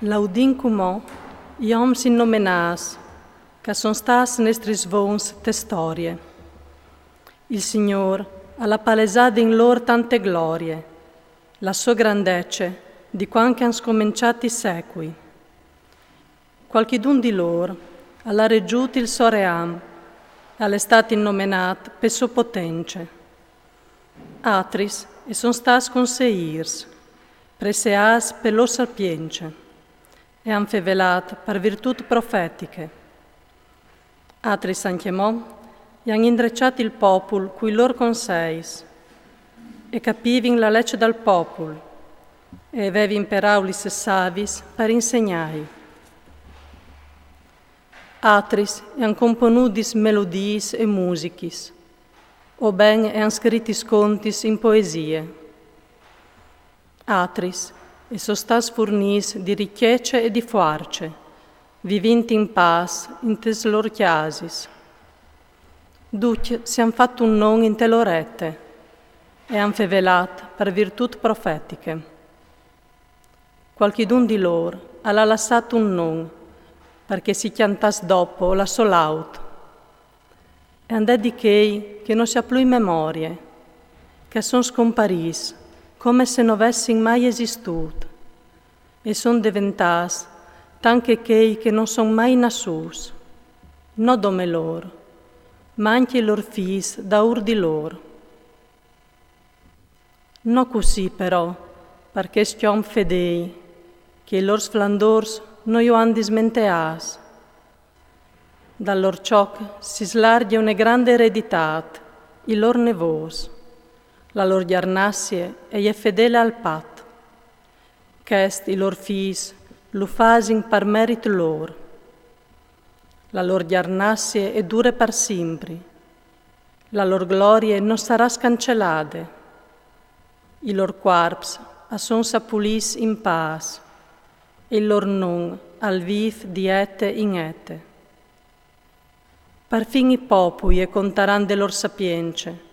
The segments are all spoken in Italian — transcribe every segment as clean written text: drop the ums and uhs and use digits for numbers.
Laudin cumo, ioms innomenas, che son stas nestris vons te storie. Il Signor alla palesade in lor tante glorie, la sua grandece di quanche han scominciati secui. Qualchidun di lor alla reggiuti il soream, all'estate innomenat per suo potence. Atris e son stas conseirs, preseas per lor sapience, e han fevelat per virtut profetiche. Atris han chiamò e han indrecciati il popul cui lor conseis, e capivin la legge dal popul, e vevin per aulis e savis per insegnai. Atris e han componudis melodiis e musicis, o ben e han scritis contis in poesie. Atris e sostas furnis di ricchece e di fuarce, vivinti in paz in tes lor chiasis. Duc si han fatto un non in te lorette, e han fevelat per virtut profetiche. Qualchidun di lor ha lasciato un non, perché si chiantas dopo la solaut. E han dedichei che non sia più in memorie, che son scomparis, come se non avessin mai esistut, e son diventas tanche chei che non son mai nassus, no dome lor, ma anche i lor fis da ur di lor. No così però, perché stiom fedei, che i lor sflandors no io han dismenteas. Dal lor cioc si slargia una grande ereditat, i lor nevos, la lor giarnassie e è fedele al pat, ch'est i lor fis lo fasin per merit lor. La lor giarnassie è dure per sempre, la lor glorie non sarà scancellate, i lor quarps a son sapulis in paz, e il lor non al viv di ete in ete. Perfin i popui e contaran de lor sapience,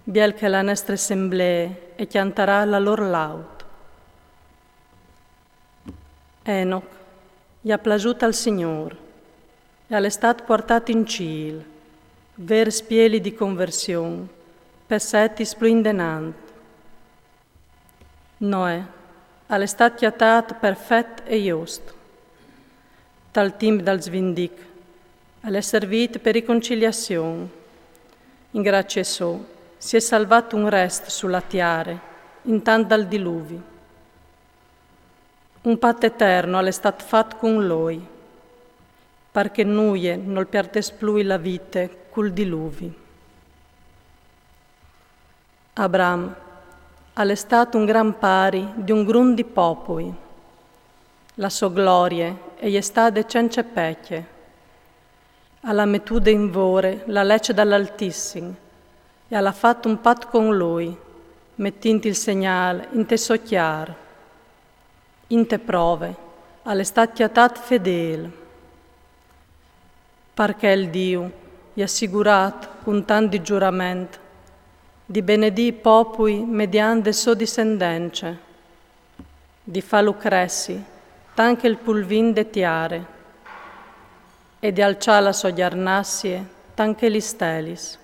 biel che la nostra assemblee e chiantarà la lor laud. Enoch gli ha placiuto al Signor e all'estat portato in ciel, ver spieli di conversione, per seti splendinant. Noè all'estat chiatat perfet e just. Tal timp dal svindic, all'è servit per riconciliazione. In grazie so, si è salvato un rest sulla tiare, intant dal diluvi. Un patto eterno all'è stat fatto con lui, perché nuie non perdes plui la vite col diluvi. Abram all'è stato un gran pari di un grun di popoi. La sua gloria e è stata cence pecchie. Alla metude in vore la legge dall'Altissimo e alla fatto un patto con lui, mettinti il segnale in te socchiar. In te prove, all'è stat chiatat fedele. Perché il Dio gli ha assicurato con tanti giuramenti di benedì i popui mediante sua discendenza, di fallo cressi tanche il pulvin de tiare, e di alciare la sua giarnassie tanche li stelis,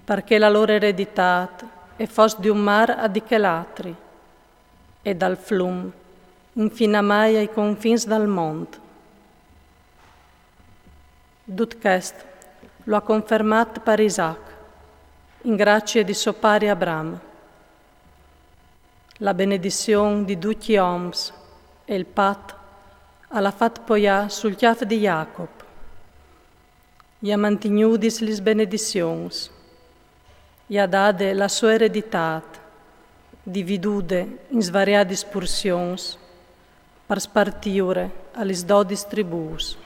perché la loro eredità è fos di un mar a di che l'altri, e dal flum infina mai ai confins dal mondo. Dut chest lo ha confermat per Isaac, in grazie di suo pari Abram. La benedizione di tutti gli oms e il pat alla fat poia sul chiaf di Jacob. I ha mantinudis lis benedizions, i ha dade la sua ereditat, dividude in svariadis porcions, per spartiure alis 12 tribus.